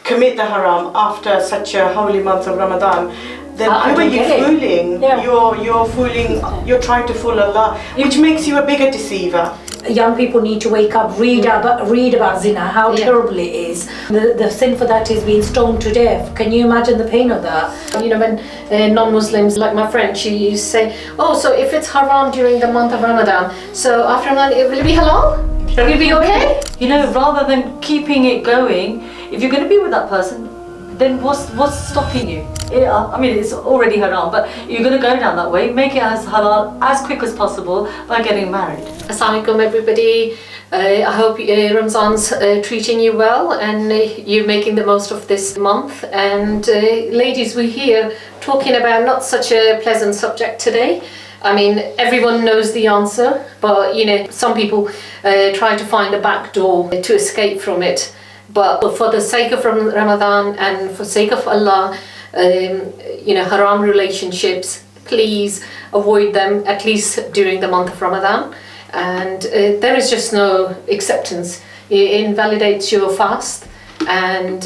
commit the haram after such a holy month of Ramadan, then who are you fooling? Yeah. You're fooling. You're trying to fool Allah, which makes you a bigger deceiver. Young people need to wake up, read about zina, how terrible it is. The sin for that is being stoned to death. Can you imagine the pain of that? You know, when non-Muslims, like my friend, she used to say, oh, so if it's haram during the month of Ramadan, so after Ramadan, will it be halal? Will it be okay? You know, rather than keeping it going, if you're going to be with that person, then what's stopping you? I mean, it's already haram, but you're going to go down that way. Make it as halal as quick as possible by getting married. Assalamu alaikum, everybody. I hope Ramzan's treating you well and you're making the most of this month. And ladies, we're here talking about not such a pleasant subject today. I mean, everyone knows the answer, but you know, some people try to find a back door to escape from it. But for the sake of Ramadan and for the sake of Allah, you know, haram relationships, please avoid them, at least during the month of Ramadan. And there is just no acceptance. It invalidates your fast, and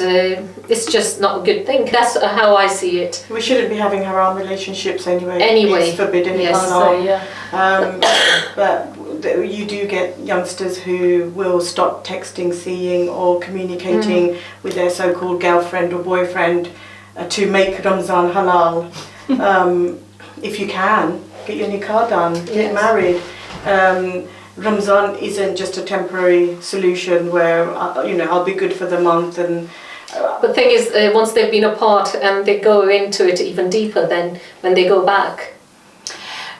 it's just not a good thing. That's how I see it. We shouldn't be having haram relationships anyway. It's forbidden. Yes. So, yeah. But you do get youngsters who will stop texting, seeing or communicating with their so-called girlfriend or boyfriend to make Ramzan halal. If you can, get your nikah done, get married. Ramzan isn't just a temporary solution where, you know, I'll be good for the month and... But the thing is, once they've been apart and they go into it even deeper then when they go back.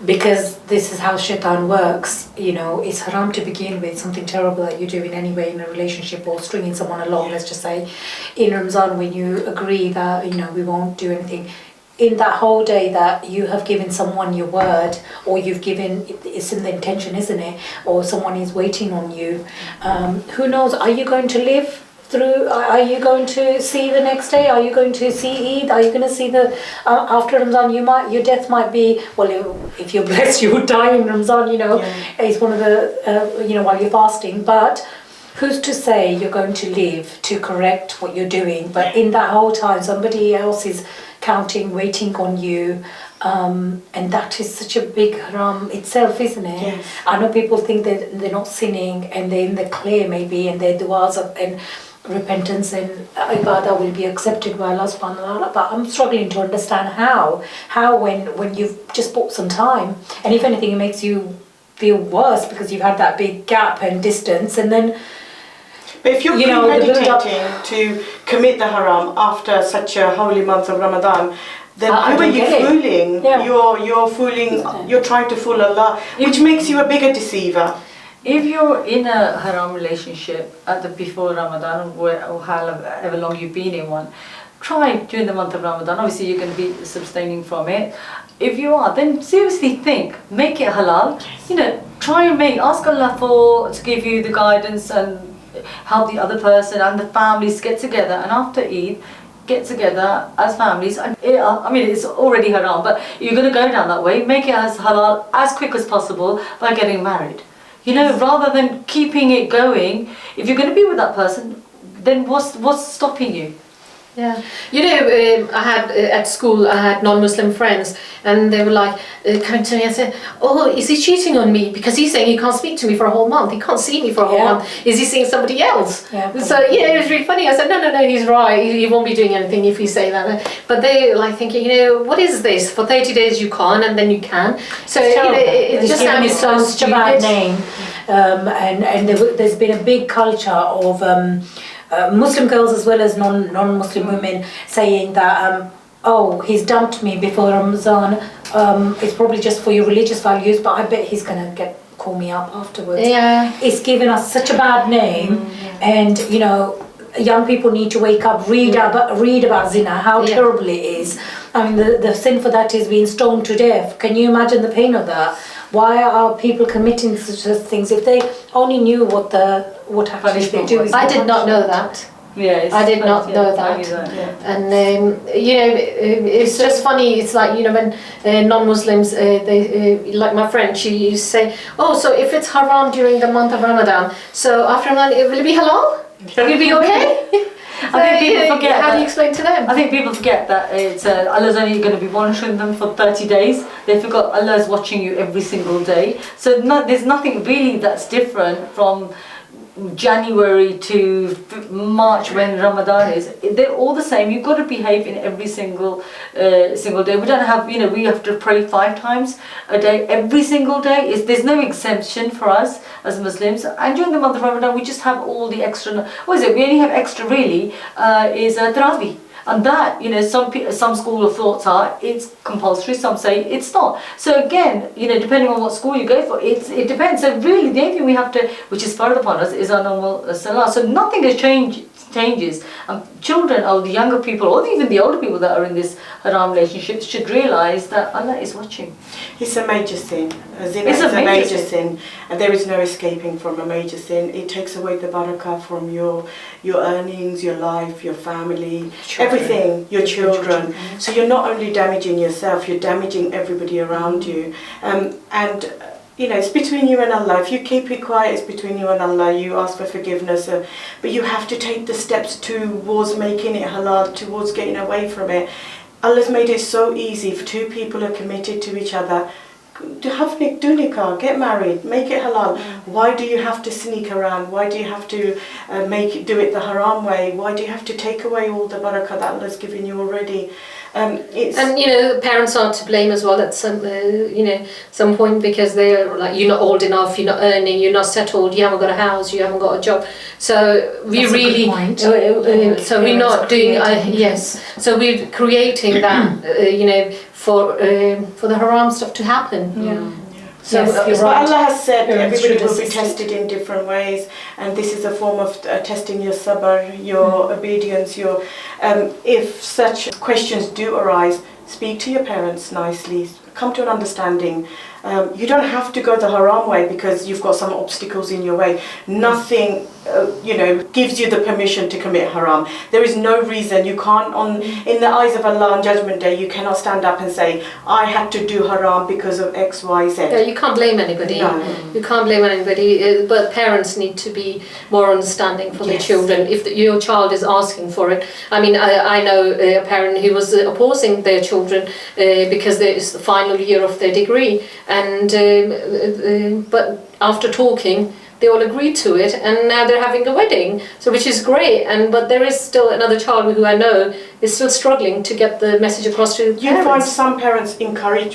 Because this is how shaitan works, you know, it's haram to begin with, something terrible that you're doing anyway in a relationship or stringing someone along, let's just say. In Ramzan, when you agree that, you know, we won't do anything, in that whole day that you have given someone your word, or you've given, it's in the intention, isn't it? Or someone is waiting on you. Who knows, are you going to live through, are you going to see the next day? Are you going to see Eid? Are you going to see the, after Ramzan, your death might be, well, if you're blessed, you would die in Ramzan, you know. It's one of the, you know, while you're fasting, but who's to say you're going to live to correct what you're doing? But in that whole time, somebody else is counting, waiting on you, and that is such a big haram itself, isn't it? Yes. I know people think that they're not sinning and they're in the clear maybe, and their du'as and repentance and ibadah will be accepted by Allah subhanahu wa ta'ala, but I'm struggling to understand how when you've just bought some time, and if anything it makes you feel worse because you've had that big gap and distance, and then but if you're premeditating to commit the haram after such a holy month of Ramadan, then who are you fooling? You're fooling. You're trying to fool Allah, which makes you a bigger deceiver. If you're in a haram relationship before Ramadan or however long you've been in one, try during the month of Ramadan. Obviously you're going to be abstaining from it. If you are, then seriously think, make it halal. You know, try and ask Allah to give you the guidance and help the other person and the families get together, and after Eid, get together as families. And I mean, it's already haram, but you're going to go down that way. Make it as halal as quick as possible by getting married. You know, rather than keeping it going, if you're going to be with that person, then what's stopping you? Yeah, you know, I had at school, I had non-Muslim friends, and they were like coming to me and said, "Oh, is he cheating on me? Because he's saying he can't speak to me for a whole month. He can't see me for a whole month. Is he seeing somebody else?" So yeah, it was really funny. I said, "No, he's right. He won't be doing anything if you say that." But they like thinking, you know, what is this? For 30 days you can't, and then you can. So you know, it just sounds so such a bad name, and there's been a big culture of. Muslim girls as well as non-Muslim women saying that oh, he's dumped me before Ramzan, it's probably just for your religious values, but I bet he's gonna call me up afterwards. Yeah, it's given us such a bad name. And you know, young people need to wake up, read about zina, how terrible it is. I mean, the sin for that is being stoned to death. Can you imagine the pain of that? Why are people committing such things? If they only knew what actually they do. I did not know that. Yeah, I did not know that. And you know, it's just funny. It's like, you know, when non-Muslims, they like my friend, she used to say, "Oh, so if it's haram during the month of Ramadan, so after Ramadan, will it be halal? Will it be okay?" I think people forget. How do you explain to them? I think people forget that it's Allah's only going to be monitoring them for 30 days. They forgot Allah's watching you every single day. So there's nothing really that's different from January to March when Ramadan is. They're all the same. You've got to behave in every single day. We don't have, we have to pray 5 times a day every single day. There's no exemption for us as Muslims. And during the month of Ramadan, we just have all the extra. What is it? We only have extra really is Tarawih. And that, some school of thoughts are it's compulsory, some say it's not. So again, depending on what school you go for, it depends. So really, the only thing we have to, which is farad upon us, is our normal salah. So nothing has changes. Children or the younger people, or even the older people that are in this haram relationships, should realise that Allah is watching. It's a major sin. Zina is a major sin, and there is no escaping from a major sin. It takes away the barakah from your earnings, your life, your family, everything, your children. So you're not only damaging yourself, you're damaging everybody around you. It's between you and Allah. If you keep it quiet, it's between you and Allah. You ask for forgiveness, but you have to take the steps towards making it halal, towards getting away from it. Allah's made it so easy if 2 people are committed to each other. Do nikah, get married, make it halal. Why do you have to sneak around? Why do you have to do it the haram way? Why do you have to take away all the barakah that Allah's given you already? Parents are to blame as well at some point, because they're like, you're not old enough, you're not earning, you're not settled, you haven't got a house, you haven't got a job. So we That's really, so we're not doing, yes. So we're creating that, for the haram stuff to happen. Yeah. So yes, but Allah has said Parents everybody should will be assist tested in different ways, and this is a form of testing your sabr, your obedience, your if such questions do arise, speak to your parents nicely, come to an understanding. You don't have to go the haram way because you've got some obstacles in your way. Nothing gives you the permission to commit haram. There is no reason. You can't, in the eyes of Allah on Judgment Day, you cannot stand up and say, I had to do haram because of X, Y, Z. Yeah, you can't blame anybody. No. You can't blame anybody, but parents need to be more understanding for their children. If your child is asking for it. I mean, I know a parent who was opposing their children because it's the final year of their degree, and but after talking, they all agreed to it, and now they're having a wedding, so which is great. But there is still another child who I know is still struggling to get the message across to the parents. You find some parents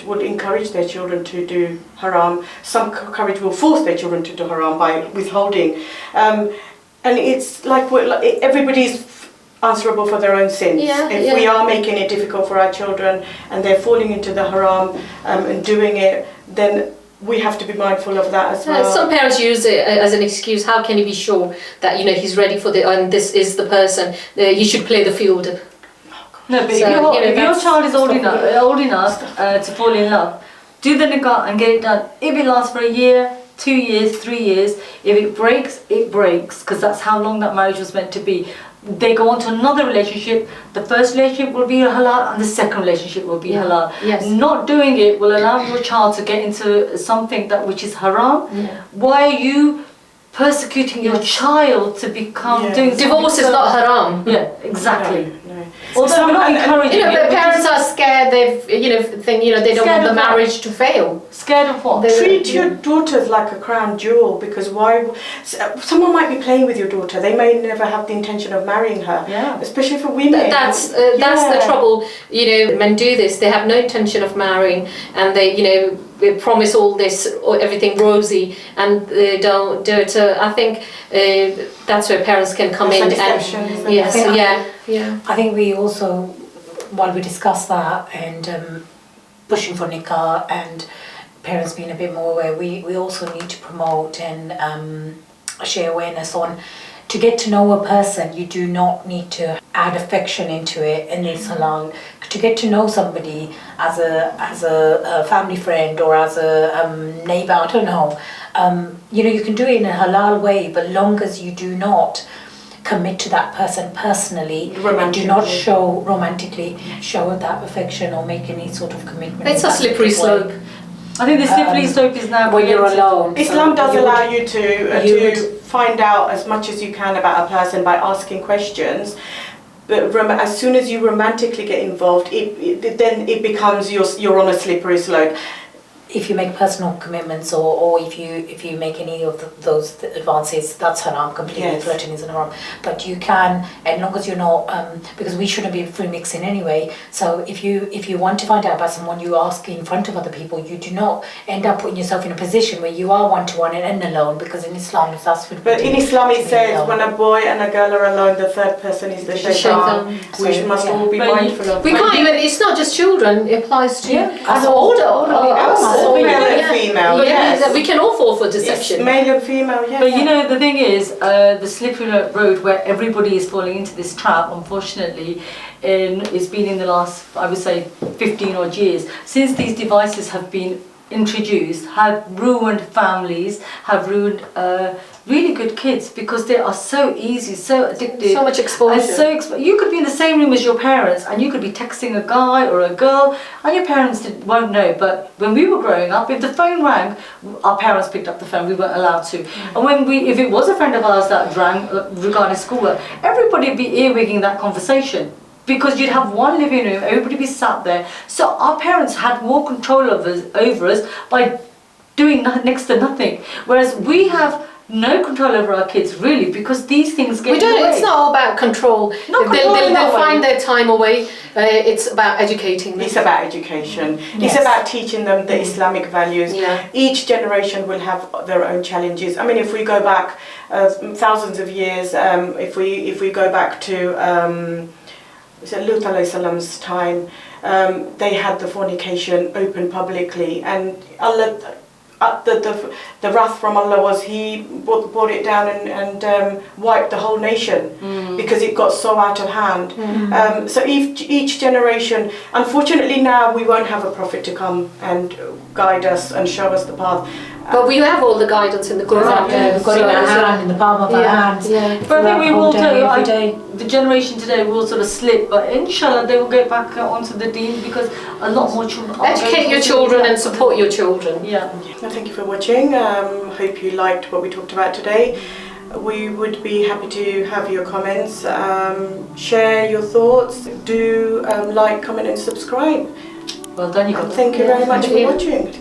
would encourage their children to do haram. Some will force their children to do haram by withholding, and it's like everybody's answerable for their own sins. If we are making it difficult for our children and they're falling into the haram and doing it, then we have to be mindful of that as well. Some parents use it as an excuse. How can you be sure that he's ready for and this is the person? He should play the field. No, but if your child is old enough to fall in love, do the nikah and get it done. If it lasts for a year, 2 years, 3 years, if it breaks, it breaks, because that's how long that marriage was meant to be. They go on to another relationship. The first relationship will be halal and the second relationship will be halal. Yes. Not doing it will allow your child to get into something which is haram. Why are you persecuting your child to become doing divorce is not haram? Yeah, exactly. No. Although we're not encouraging but parents are scared. They they don't want the marriage to fail. Scared of what? Treat your daughters like a crown jewel, because someone might be playing with your daughter. They may never have the intention of marrying her. Yeah. Especially for women. That's the trouble. Men do this. They have no intention of marrying, and they promise all this, or everything rosy, and they don't do it. So I think that's where parents can come in. I think we also, while we discuss that and pushing for nikah and parents being a bit more aware, we also need to promote and share awareness on, to get to know a person, you do not need to add affection into it, and it's halal. To get to know somebody as a family friend or as a neighbour, I don't know, you can do it in a halal way, but long as you do not commit to that person personally and do not romantically show that affection or make any sort of commitment. It's a slippery slope. I think the slippery slope is now when you're alone. Islam does allow you to find out as much as you can about a person by asking questions. But as soon as you romantically get involved, then it becomes you're on a slippery slope. If you make personal commitments or if you make any of those advances, that's haram, completely. Yes. Flirting is haram. But you can, as long as you're not, because we shouldn't be free mixing anyway. So if you want to find out about someone, you ask in front of other people. You do not end up putting yourself in a position where you are one-to-one and alone, because in Islam that's forbidden. But in Islam it to be says alone. when a boy and a girl are alone, the third person is the shaitan. We So, must yeah. all be But mindful of We that. can't even, it's not just children, it applies to Yeah. older. All male and female, yes. We can all fall for It's deception. male and female, yes. But you know, the thing is, the slippery road where everybody is falling into this trap, unfortunately, it's been in the last, I would say, 15 odd years. Since these devices have been introduced, have ruined families, have ruined really good kids, because they are so easy, so addictive. So much exposure. And so you could be in the same room as your parents and you could be texting a guy or a girl and your parents won't know. But when we were growing up, if the phone rang, our parents picked up the phone, we weren't allowed to. And if it was a friend of ours that rang regarding schoolwork, everybody would be earwigging that conversation. Because you'd have one living room, everybody be sat there. So our parents had more control over us by doing next to nothing. Whereas we have no control over our kids, really, because these things get We don't. away. It's not all about control. Not control in that They'll way. find their time away. It's about educating them. It's about education. Yes. It's about teaching them the Islamic values. Yeah. Each generation will have their own challenges. I mean, if we go back thousands of years, if we go back to Lut alayhi salam's time, they had the fornication open publicly, and Allah, the wrath from Allah was He brought it down and wiped the whole nation because it got so out of hand. So each generation, unfortunately now we won't have a prophet to come and guide us and show us the path. But we have all the guidance in the Quran. We've got it in our hand, in the palm of our hands. Yeah. But I think we will every day. the generation today will sort of slip, but inshallah they will get back onto the deen, because a lot more children are Educate going your to children the- and support your children. Yeah. Well, thank you for watching. Hope you liked what we talked about today. We would be happy to have your comments. Share your thoughts. Do like, comment and subscribe. Well done, you got Thank you very much for Yeah. watching.